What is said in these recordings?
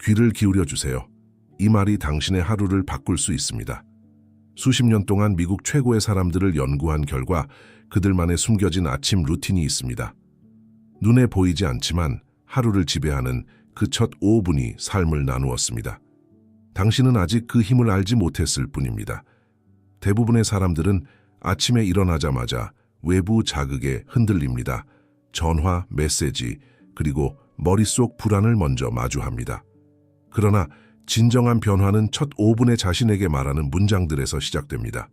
귀를 기울여 주세요. 이 말이 당신의 하루를 바꿀 수 있습니다. 수십 년 동안 미국 최고의 사람들을 연구한 결과 그들만의 숨겨진 아침 루틴이 있습니다. 눈에 보이지 않지만 하루를 지배하는 그 첫 5분이 삶을 나누었습니다. 당신은 아직 그 힘을 알지 못했을 뿐입니다. 대부분의 사람들은 아침에 일어나자마자 외부 자극에 흔들립니다. 전화, 메시지, 그리고 머릿속 불안을 먼저 마주합니다. 그러나 진정한 변화는 첫 5분에 자신에게 말하는 문장들에서 시작됩니다.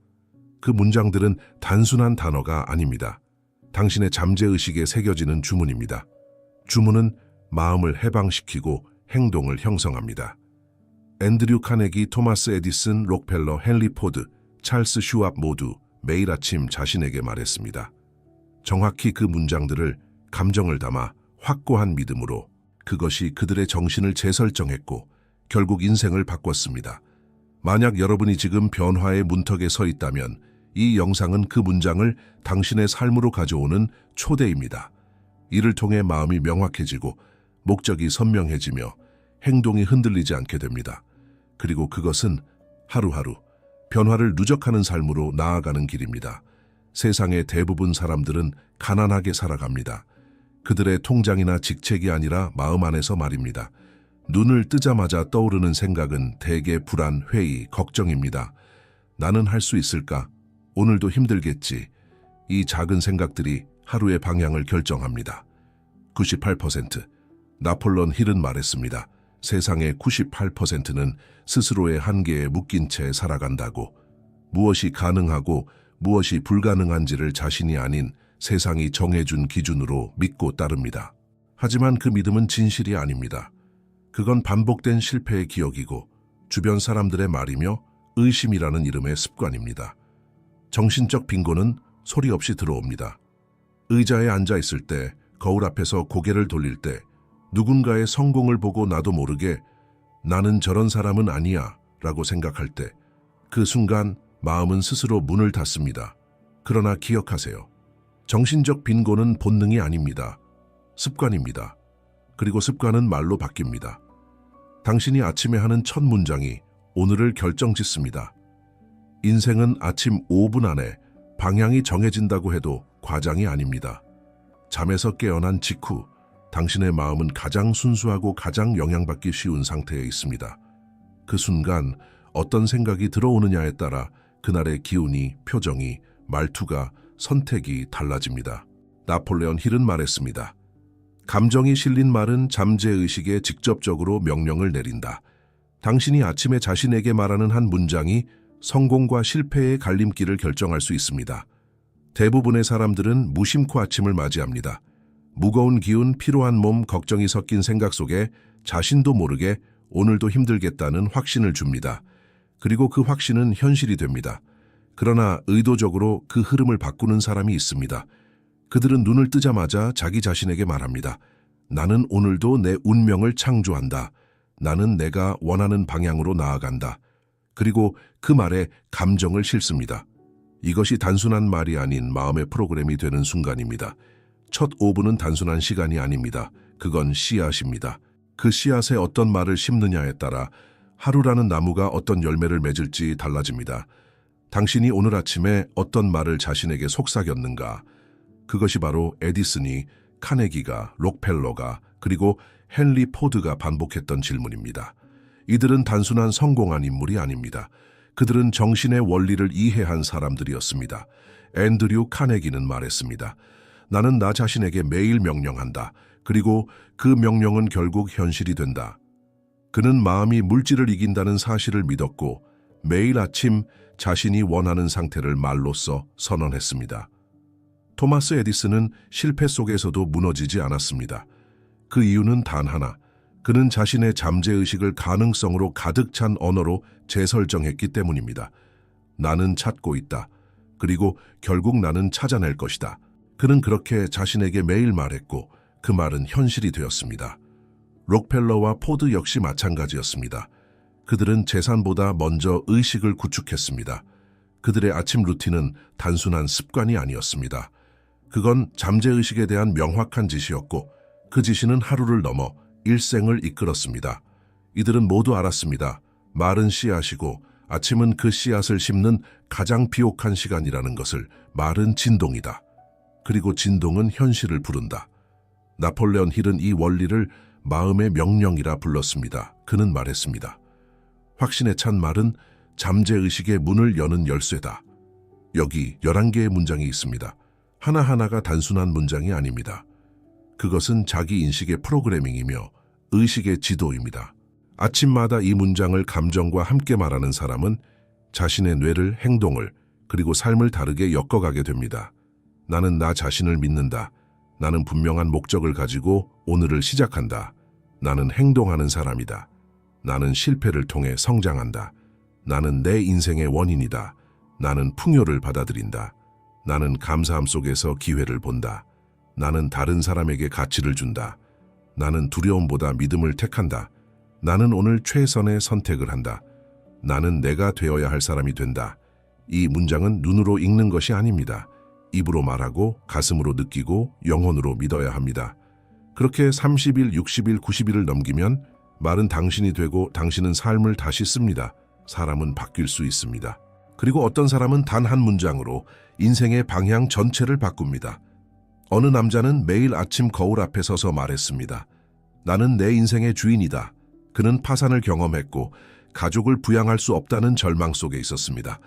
그 문장들은 단순한 단어가 아닙니다. 당신의 잠재의식에 새겨지는 주문입니다. 주문은 마음을 해방시키고 행동을 형성합니다. 앤드류 카네기, 토마스 에디슨, 록펠러, 헨리 포드, 찰스 슈왑 모두 매일 아침 자신에게 말했습니다. 정확히 그 문장들을 감정을 담아 확고한 믿음으로 그것이 그들의 정신을 재설정했고 결국 인생을 바꿨습니다. 만약 여러분이 지금 변화의 문턱에 서 있다면 이 영상은 그 문장을 당신의 삶으로 가져오는 초대입니다. 이를 통해 마음이 명확해지고 목적이 선명해지며 행동이 흔들리지 않게 됩니다. 그리고 그것은 하루하루 변화를 누적하는 삶으로 나아가는 길입니다. 세상의 대부분 사람들은 가난하게 살아갑니다. 그들의 통장이나 직책이 아니라 마음 안에서 말입니다. 눈을 뜨자마자 떠오르는 생각은 대개 불안, 회의, 걱정입니다. 나는 할 수 있을까? 오늘도 힘들겠지. 이 작은 생각들이 하루의 방향을 결정합니다. 98%. 나폴레온 힐은 말했습니다. 세상의 98%는 스스로의 한계에 묶인 채 살아간다고. 무엇이 가능하고 무엇이 불가능한지를 자신이 아닌 세상이 정해준 기준으로 믿고 따릅니다. 하지만 그 믿음은 진실이 아닙니다. 그건 반복된 실패의 기억이고 주변 사람들의 말이며 의심이라는 이름의 습관입니다. 정신적 빈곤은 소리 없이 들어옵니다. 의자에 앉아 있을 때, 거울 앞에서 고개를 돌릴 때, 누군가의 성공을 보고 나도 모르게 나는 저런 사람은 아니야 라고 생각할 때, 그 순간 마음은 스스로 문을 닫습니다. 그러나 기억하세요. 정신적 빈곤은 본능이 아닙니다. 습관입니다. 그리고 습관은 말로 바뀝니다. 당신이 아침에 하는 첫 문장이 오늘을 결정짓습니다. 인생은 아침 5분 안에 방향이 정해진다고 해도 과장이 아닙니다. 잠에서 깨어난 직후 당신의 마음은 가장 순수하고 가장 영향받기 쉬운 상태에 있습니다. 그 순간 어떤 생각이 들어오느냐에 따라 그날의 기운이, 표정이, 말투가, 선택이 달라집니다. 나폴레온 힐은 말했습니다. 감정이 실린 말은 잠재의식에 직접적으로 명령을 내린다. 당신이 아침에 자신에게 말하는 한 문장이 성공과 실패의 갈림길을 결정할 수 있습니다. 대부분의 사람들은 무심코 아침을 맞이합니다. 무거운 기운, 피로한 몸, 걱정이 섞인 생각 속에 자신도 모르게 오늘도 힘들겠다는 확신을 줍니다. 그리고 그 확신은 현실이 됩니다. 그러나 의도적으로 그 흐름을 바꾸는 사람이 있습니다. 그들은 눈을 뜨자마자 자기 자신에게 말합니다. 나는 오늘도 내 운명을 창조한다. 나는 내가 원하는 방향으로 나아간다. 그리고 그 말에 감정을 싣습니다. 이것이 단순한 말이 아닌 마음의 프로그램이 되는 순간입니다. 첫 5분은 단순한 시간이 아닙니다. 그건 씨앗입니다. 그 씨앗에 어떤 말을 심느냐에 따라 하루라는 나무가 어떤 열매를 맺을지 달라집니다. 당신이 오늘 아침에 어떤 말을 자신에게 속삭였는가? 그것이 바로 에디슨이, 카네기가, 록펠러가, 그리고 헨리 포드가 반복했던 질문입니다. 이들은 단순한 성공한 인물이 아닙니다. 그들은 정신의 원리를 이해한 사람들이었습니다. 앤드류 카네기는 말했습니다. 나는 나 자신에게 매일 명령한다. 그리고 그 명령은 결국 현실이 된다. 그는 마음이 물질을 이긴다는 사실을 믿었고 매일 아침 자신이 원하는 상태를 말로써 선언했습니다. 토마스 에디슨은 실패 속에서도 무너지지 않았습니다. 그 이유는 단 하나, 그는 자신의 잠재의식을 가능성으로 가득 찬 언어로 재설정했기 때문입니다. 나는 찾고 있다. 그리고 결국 나는 찾아낼 것이다. 그는 그렇게 자신에게 매일 말했고 그 말은 현실이 되었습니다. 록펠러와 포드 역시 마찬가지였습니다. 그들은 재산보다 먼저 의식을 구축했습니다. 그들의 아침 루틴은 단순한 습관이 아니었습니다. 그건 잠재의식에 대한 명확한 지시였고 그 지시는 하루를 넘어 일생을 이끌었습니다. 이들은 모두 알았습니다. 말은 씨앗이고 아침은 그 씨앗을 심는 가장 비옥한 시간이라는 것을. 말은 진동이다. 그리고 진동은 현실을 부른다. 나폴레온 힐은 이 원리를 마음의 명령이라 불렀습니다. 그는 말했습니다. 확신에 찬 말은 잠재의식의 문을 여는 열쇠다. 여기 11개의 문장이 있습니다. 하나하나가 단순한 문장이 아닙니다. 그것은 자기 인식의 프로그래밍이며 의식의 지도입니다. 아침마다 이 문장을 감정과 함께 말하는 사람은 자신의 뇌를, 행동을, 그리고 삶을 다르게 엮어가게 됩니다. 나는 나 자신을 믿는다. 나는 분명한 목적을 가지고 오늘을 시작한다. 나는 행동하는 사람이다. 나는 실패를 통해 성장한다. 나는 내 인생의 원인이다. 나는 풍요를 받아들인다. 나는 감사함 속에서 기회를 본다. 나는 다른 사람에게 가치를 준다. 나는 두려움보다 믿음을 택한다. 나는 오늘 최선의 선택을 한다. 나는 내가 되어야 할 사람이 된다. 이 문장은 눈으로 읽는 것이 아닙니다. 입으로 말하고 가슴으로 느끼고 영혼으로 믿어야 합니다. 그렇게 30일, 60일, 90일을 넘기면 말은 당신이 되고 당신은 삶을 다시 씁니다. 사람은 바뀔 수 있습니다. 그리고 어떤 사람은 단 한 문장으로 인생의 방향 전체를 바꿉니다. 어느 남자는 매일 아침 거울 앞에 서서 말했습니다. 나는 내 인생의 주인이다. 그는 파산을 경험했고 가족을 부양할 수 없다는 절망 속에 있었습니다.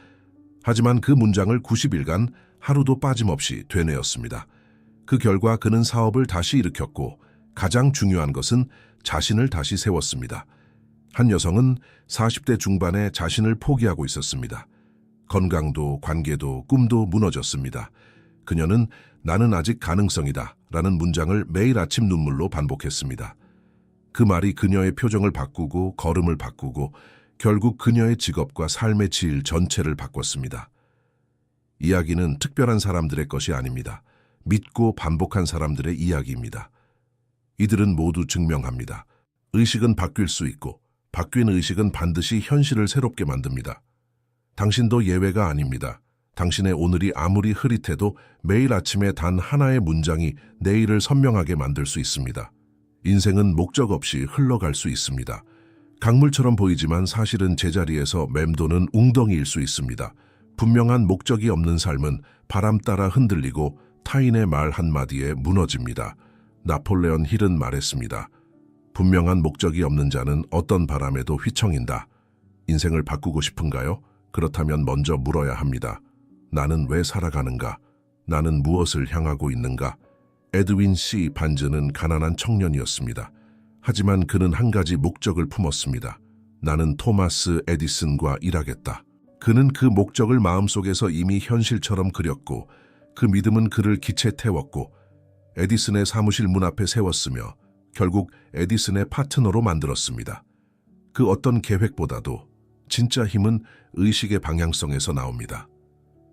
하지만 그 문장을 90일간 하루도 빠짐없이 되뇌었습니다. 그 결과 그는 사업을 다시 일으켰고 가장 중요한 것은 자신을 다시 세웠습니다. 한 여성은 40대 중반에 자신을 포기하고 있었습니다. 건강도 관계도 꿈도 무너졌습니다. 그녀는 나는 아직 가능성이다 라는 문장을 매일 아침 눈물로 반복했습니다. 그 말이 그녀의 표정을 바꾸고 걸음을 바꾸고 결국 그녀의 직업과 삶의 질 전체를 바꿨습니다. 이야기는 특별한 사람들의 것이 아닙니다. 믿고 반복한 사람들의 이야기입니다. 이들은 모두 증명합니다. 의식은 바뀔 수 있고 바뀐 의식은 반드시 현실을 새롭게 만듭니다. 당신도 예외가 아닙니다. 당신의 오늘이 아무리 흐릿해도 매일 아침에 단 하나의 문장이 내일을 선명하게 만들 수 있습니다. 인생은 목적 없이 흘러갈 수 있습니다. 강물처럼 보이지만 사실은 제자리에서 맴도는 웅덩이일 수 있습니다. 분명한 목적이 없는 삶은 바람 따라 흔들리고 타인의 말 한마디에 무너집니다. 나폴레온 힐은 말했습니다. 분명한 목적이 없는 자는 어떤 바람에도 휘청인다. 인생을 바꾸고 싶은가요? 그렇다면 먼저 물어야 합니다. 나는 왜 살아가는가? 나는 무엇을 향하고 있는가? 에드윈 C. 반즈는 가난한 청년이었습니다. 하지만 그는 한 가지 목적을 품었습니다. 나는 토마스 에디슨과 일하겠다. 그는 그 목적을 마음속에서 이미 현실처럼 그렸고 그 믿음은 그를 기체 태웠고 에디슨의 사무실 문 앞에 세웠으며 결국 에디슨의 파트너로 만들었습니다. 그 어떤 계획보다도 진짜 힘은 의식의 방향성에서 나옵니다.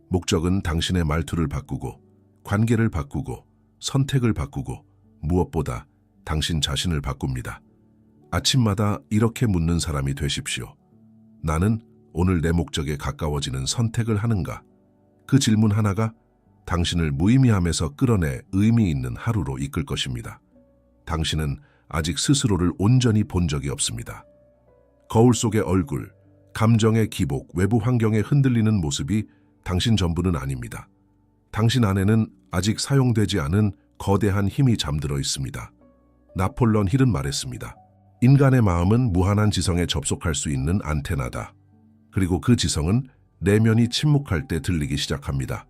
목적은 당신의 말투를 바꾸고 관계를 바꾸고 선택을 바꾸고 무엇보다 당신 자신을 바꿉니다. 아침마다 이렇게 묻는 사람이 되십시오. 나는 오늘 내 목적에 가까워지는 선택을 하는가? 그 질문 하나가 당신을 무의미함에서 끌어내 의미 있는 하루로 이끌 것입니다. 당신은 아직 스스로를 온전히 본 적이 없습니다. 거울 속의 얼굴, 감정의 기복, 외부 환경에 흔들리는 모습이 당신 전부는 아닙니다. 당신 안에는 아직 사용되지 않은 거대한 힘이 잠들어 있습니다. 나폴레온 힐은 말했습니다. 인간의 마음은 무한한 지성에 접속할 수 있는 안테나다. 그리고 그 지성은 내면이 침묵할 때 들리기 시작합니다.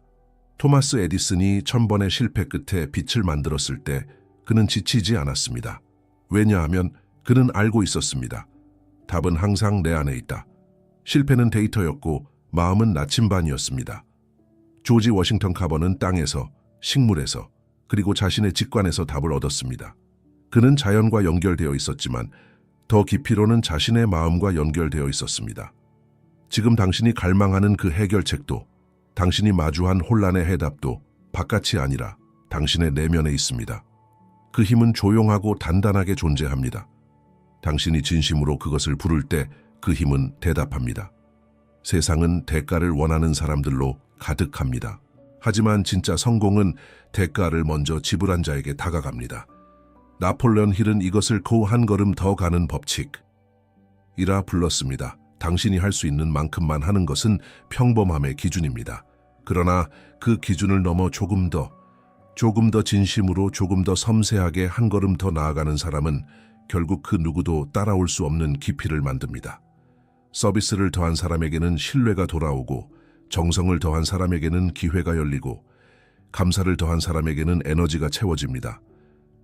토마스 에디슨이 1000번의 실패 끝에 빛을 만들었을 때 그는 지치지 않았습니다. 왜냐하면 그는 알고 있었습니다. 답은 항상 내 안에 있다. 실패는 데이터였고 마음은 나침반이었습니다. 조지 워싱턴 카버는 땅에서, 식물에서, 그리고 자신의 직관에서 답을 얻었습니다. 그는 자연과 연결되어 있었지만 더 깊이로는 자신의 마음과 연결되어 있었습니다. 지금 당신이 갈망하는 그 해결책도 당신이 마주한 혼란의 해답도 바깥이 아니라 당신의 내면에 있습니다. 그 힘은 조용하고 단단하게 존재합니다. 당신이 진심으로 그것을 부를 때 그 힘은 대답합니다. 세상은 대가를 원하는 사람들로 가득합니다. 하지만 진짜 성공은 대가를 먼저 지불한 자에게 다가갑니다. 나폴레온 힐은 이것을 한 걸음 더 가는 법칙, 이라 불렀습니다. 당신이 할 수 있는 만큼만 하는 것은 평범함의 기준입니다. 그러나 그 기준을 넘어 조금 더 진심으로, 조금 더 섬세하게 한 걸음 더 나아가는 사람은 결국 그 누구도 따라올 수 없는 깊이를 만듭니다. 서비스를 더한 사람에게는 신뢰가 돌아오고, 정성을 더한 사람에게는 기회가 열리고, 감사를 더한 사람에게는 에너지가 채워집니다.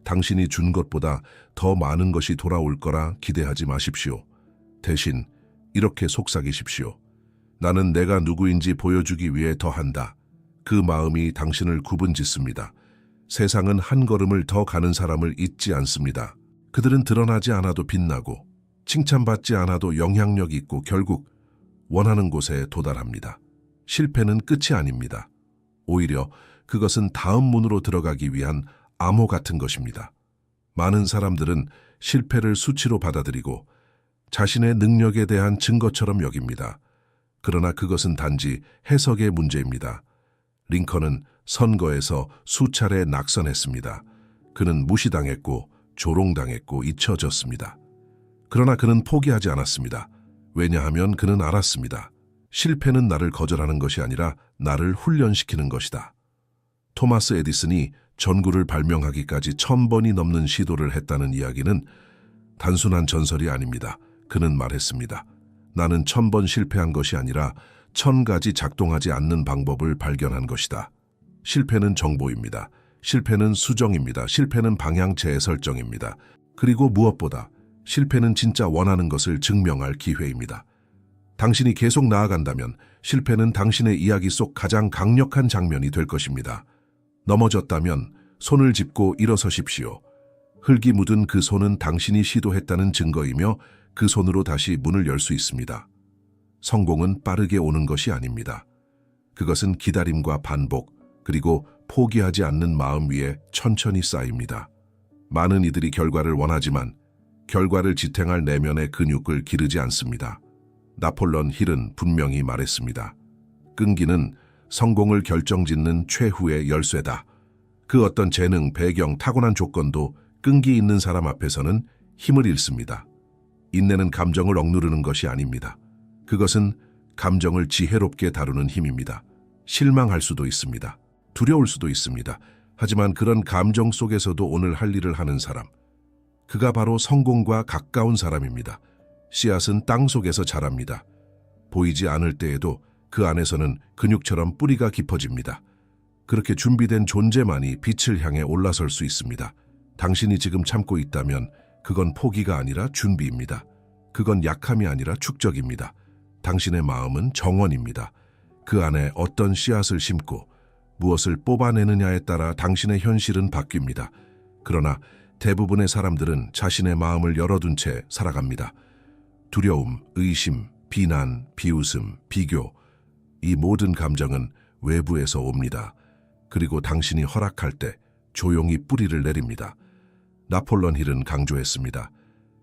당신이 준 것보다 더 많은 것이 돌아올 거라 기대하지 마십시오. 대신 이렇게 속삭이십시오. 나는 내가 누구인지 보여주기 위해 더한다. 그 마음이 당신을 구분짓습니다. 세상은 한 걸음을 더 가는 사람을 잊지 않습니다. 그들은 드러나지 않아도 빛나고, 칭찬받지 않아도 영향력 있고, 결국 원하는 곳에 도달합니다. 실패는 끝이 아닙니다. 오히려 그것은 다음 문으로 들어가기 위한 암호 같은 것입니다. 많은 사람들은 실패를 수치로 받아들이고 자신의 능력에 대한 증거처럼 여깁니다. 그러나 그것은 단지 해석의 문제입니다. 링컨은 선거에서 수차례 낙선했습니다. 그는 무시당했고 조롱당했고 잊혀졌습니다. 그러나 그는 포기하지 않았습니다. 왜냐하면 그는 알았습니다. 실패는 나를 거절하는 것이 아니라 나를 훈련시키는 것이다. 토마스 에디슨이 전구를 발명하기까지 1000번이 넘는 시도를 했다는 이야기는 단순한 전설이 아닙니다. 그는 말했습니다. 나는 1000번 실패한 것이 아니라 1000가지 작동하지 않는 방법을 발견한 것이다. 실패는 정보입니다. 실패는 수정입니다. 실패는 방향 재설정입니다. 그리고 무엇보다 실패는 진짜 원하는 것을 증명할 기회입니다. 당신이 계속 나아간다면 실패는 당신의 이야기 속 가장 강력한 장면이 될 것입니다. 넘어졌다면 손을 짚고 일어서십시오. 흙이 묻은 그 손은 당신이 시도했다는 증거이며 그 손으로 다시 문을 열 수 있습니다. 성공은 빠르게 오는 것이 아닙니다. 그것은 기다림과 반복, 그리고 포기하지 않는 마음 위에 천천히 쌓입니다. 많은 이들이 결과를 원하지만 결과를 지탱할 내면의 근육을 기르지 않습니다. 나폴레옹 힐은 분명히 말했습니다. 끈기는 성공을 결정짓는 최후의 열쇠다. 그 어떤 재능, 배경, 타고난 조건도 끈기 있는 사람 앞에서는 힘을 잃습니다. 인내는 감정을 억누르는 것이 아닙니다. 그것은 감정을 지혜롭게 다루는 힘입니다. 실망할 수도 있습니다. 두려울 수도 있습니다. 하지만 그런 감정 속에서도 오늘 할 일을 하는 사람, 그가 바로 성공과 가까운 사람입니다. 씨앗은 땅 속에서 자랍니다. 보이지 않을 때에도 그 안에서는 근육처럼 뿌리가 깊어집니다. 그렇게 준비된 존재만이 빛을 향해 올라설 수 있습니다. 당신이 지금 참고 있다면 그건 포기가 아니라 준비입니다. 그건 약함이 아니라 축적입니다. 당신의 마음은 정원입니다. 그 안에 어떤 씨앗을 심고 무엇을 뽑아내느냐에 따라 당신의 현실은 바뀝니다. 그러나 대부분의 사람들은 자신의 마음을 열어둔 채 살아갑니다. 두려움, 의심, 비난, 비웃음, 비교, 이 모든 감정은 외부에서 옵니다. 그리고 당신이 허락할 때 조용히 뿌리를 내립니다. 나폴레옹 힐은 강조했습니다.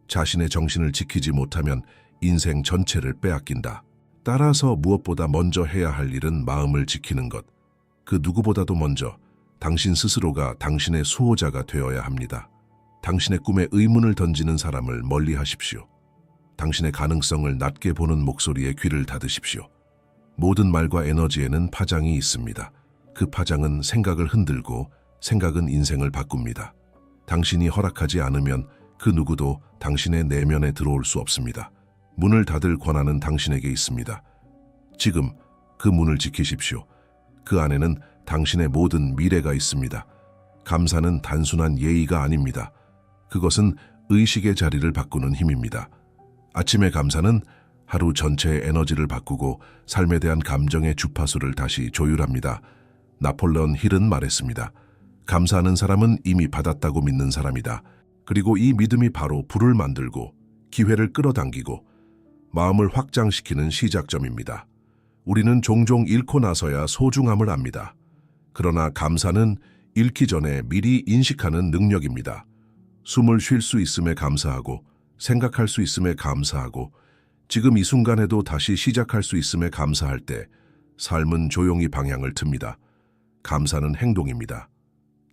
자신의 정신을 지키지 못하면 인생 전체를 빼앗긴다. 따라서 무엇보다 먼저 해야 할 일은 마음을 지키는 것. 그 누구보다도 먼저 당신 스스로가 당신의 수호자가 되어야 합니다. 당신의 꿈에 의문을 던지는 사람을 멀리 하십시오. 당신의 가능성을 낮게 보는 목소리에 귀를 닫으십시오. 모든 말과 에너지에는 파장이 있습니다. 그 파장은 생각을 흔들고 생각은 인생을 바꿉니다. 당신이 허락하지 않으면 그 누구도 당신의 내면에 들어올 수 없습니다. 문을 닫을 권한은 당신에게 있습니다. 지금 그 문을 지키십시오. 그 안에는 당신의 모든 미래가 있습니다. 감사는 단순한 예의가 아닙니다. 그것은 의식의 자리를 바꾸는 힘입니다. 아침의 감사는 하루 전체의 에너지를 바꾸고 삶에 대한 감정의 주파수를 다시 조율합니다. 나폴레옹 힐은 말했습니다. 감사하는 사람은 이미 받았다고 믿는 사람이다. 그리고 이 믿음이 바로 불을 만들고 기회를 끌어당기고 마음을 확장시키는 시작점입니다. 우리는 종종 잃고 나서야 소중함을 압니다. 그러나 감사는 잃기 전에 미리 인식하는 능력입니다. 숨을 쉴 수 있음에 감사하고 생각할 수 있음에 감사하고 지금 이 순간에도 다시 시작할 수 있음에 감사할 때 삶은 조용히 방향을 틉니다. 감사는 행동입니다.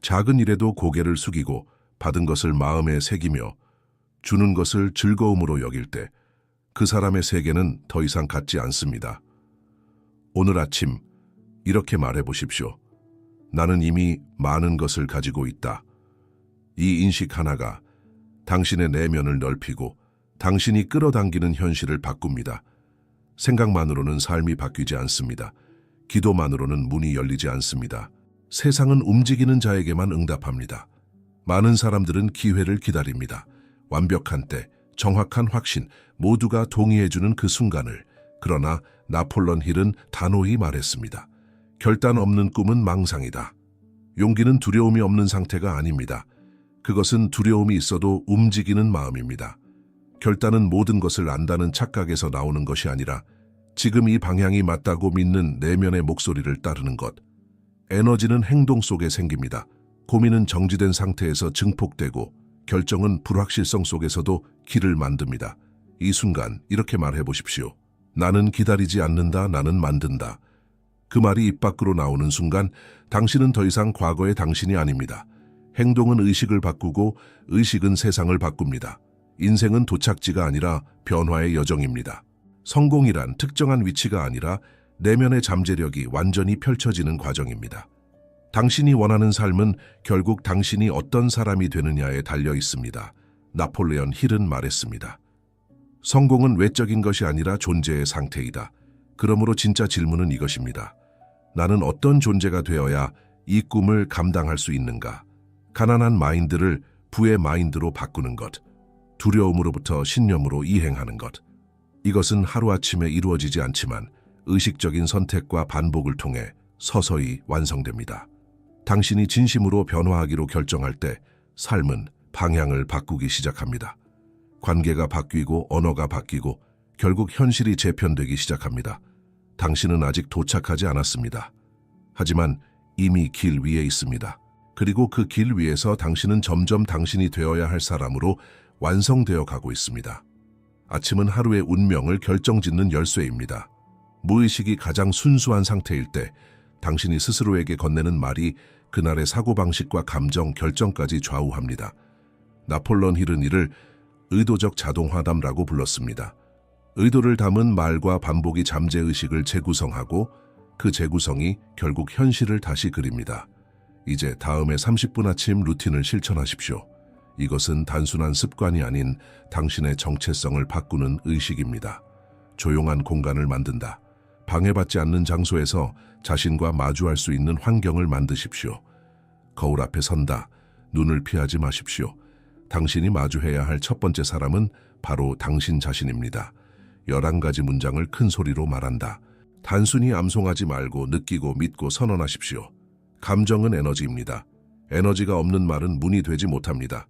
작은 일에도 고개를 숙이고 받은 것을 마음에 새기며 주는 것을 즐거움으로 여길 때 그 사람의 세계는 더 이상 같지 않습니다. 오늘 아침 이렇게 말해 보십시오. 나는 이미 많은 것을 가지고 있다. 이 인식 하나가 당신의 내면을 넓히고 당신이 끌어당기는 현실을 바꿉니다. 생각만으로는 삶이 바뀌지 않습니다. 기도만으로는 문이 열리지 않습니다. 세상은 움직이는 자에게만 응답합니다. 많은 사람들은 기회를 기다립니다. 완벽한 때, 정확한 확신, 모두가 동의해주는 그 순간을. 그러나 나폴론 힐은 단호히 말했습니다. 결단 없는 꿈은 망상이다. 용기는 두려움이 없는 상태가 아닙니다. 그것은 두려움이 있어도 움직이는 마음입니다. 결단은 모든 것을 안다는 착각에서 나오는 것이 아니라 지금 이 방향이 맞다고 믿는 내면의 목소리를 따르는 것. 에너지는 행동 속에 생깁니다. 고민은 정지된 상태에서 증폭되고 결정은 불확실성 속에서도 길을 만듭니다. 이 순간 이렇게 말해 보십시오. 나는 기다리지 않는다. 나는 만든다. 그 말이 입 밖으로 나오는 순간 당신은 더 이상 과거의 당신이 아닙니다. 행동은 의식을 바꾸고 의식은 세상을 바꿉니다. 인생은 도착지가 아니라 변화의 여정입니다. 성공이란 특정한 위치가 아니라 내면의 잠재력이 완전히 펼쳐지는 과정입니다. 당신이 원하는 삶은 결국 당신이 어떤 사람이 되느냐에 달려 있습니다. 나폴레온 힐은 말했습니다. 성공은 외적인 것이 아니라 존재의 상태이다. 그러므로 진짜 질문은 이것입니다. 나는 어떤 존재가 되어야 이 꿈을 감당할 수 있는가? 가난한 마인드를 부의 마인드로 바꾸는 것. 두려움으로부터 신념으로 이행하는 것. 이것은 하루아침에 이루어지지 않지만 의식적인 선택과 반복을 통해 서서히 완성됩니다. 당신이 진심으로 변화하기로 결정할 때 삶은 방향을 바꾸기 시작합니다. 관계가 바뀌고 언어가 바뀌고 결국 현실이 재편되기 시작합니다. 당신은 아직 도착하지 않았습니다. 하지만 이미 길 위에 있습니다. 그리고 그 길 위에서 당신은 점점 당신이 되어야 할 사람으로 완성되어 가고 있습니다. 아침은 하루의 운명을 결정짓는 열쇠입니다. 무의식이 가장 순수한 상태일 때 당신이 스스로에게 건네는 말이 그날의 사고방식과 감정, 결정까지 좌우합니다. 나폴레온 힐은 이를 의도적 자동화담라고 불렀습니다. 의도를 담은 말과 반복이 잠재의식을 재구성하고 그 재구성이 결국 현실을 다시 그립니다. 이제 다음의 30분 아침 루틴을 실천하십시오. 이것은 단순한 습관이 아닌 당신의 정체성을 바꾸는 의식입니다. 조용한 공간을 만든다. 방해받지 않는 장소에서 자신과 마주할 수 있는 환경을 만드십시오. 거울 앞에 선다. 눈을 피하지 마십시오. 당신이 마주해야 할 첫 번째 사람은 바로 당신 자신입니다. 11가지 문장을 큰 소리로 말한다. 단순히 암송하지 말고 느끼고 믿고 선언하십시오. 감정은 에너지입니다. 에너지가 없는 말은 문이 되지 못합니다.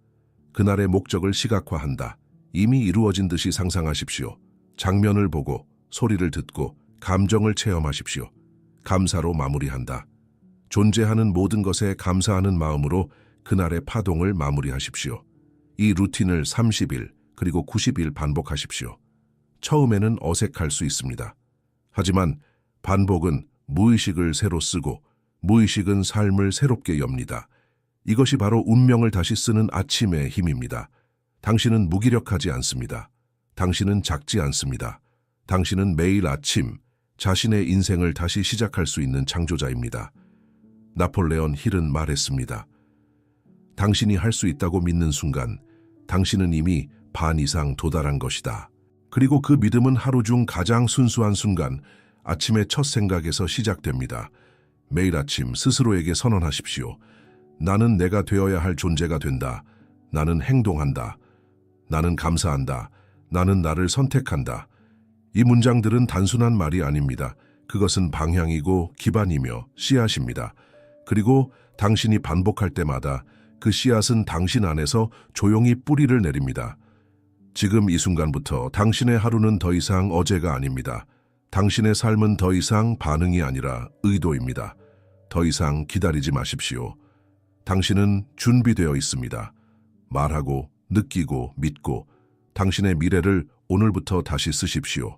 그날의 목적을 시각화한다. 이미 이루어진 듯이 상상하십시오. 장면을 보고 소리를 듣고 감정을 체험하십시오. 감사로 마무리한다. 존재하는 모든 것에 감사하는 마음으로 그날의 파동을 마무리하십시오. 이 루틴을 30일 그리고 90일 반복하십시오. 처음에는 어색할 수 있습니다. 하지만 반복은 무의식을 새로 쓰고 무의식은 삶을 새롭게 엽니다. 이것이 바로 운명을 다시 쓰는 아침의 힘입니다. 당신은 무기력하지 않습니다. 당신은 작지 않습니다. 당신은 매일 아침 자신의 인생을 다시 시작할 수 있는 창조자입니다. 나폴레온 힐은 말했습니다. 당신이 할 수 있다고 믿는 순간 당신은 이미 반 이상 도달한 것이다. 그리고 그 믿음은 하루 중 가장 순수한 순간, 아침의 첫 생각에서 시작됩니다. 매일 아침 스스로에게 선언하십시오. 나는 내가 되어야 할 존재가 된다. 나는 행동한다. 나는 감사한다. 나는 나를 선택한다. 이 문장들은 단순한 말이 아닙니다. 그것은 방향이고 기반이며 씨앗입니다. 그리고 당신이 반복할 때마다 그 씨앗은 당신 안에서 조용히 뿌리를 내립니다. 지금 이 순간부터 당신의 하루는 더 이상 어제가 아닙니다. 당신의 삶은 더 이상 반응이 아니라 의도입니다. 더 이상 기다리지 마십시오. 당신은 준비되어 있습니다. 말하고, 느끼고, 믿고, 당신의 미래를 오늘부터 다시 쓰십시오.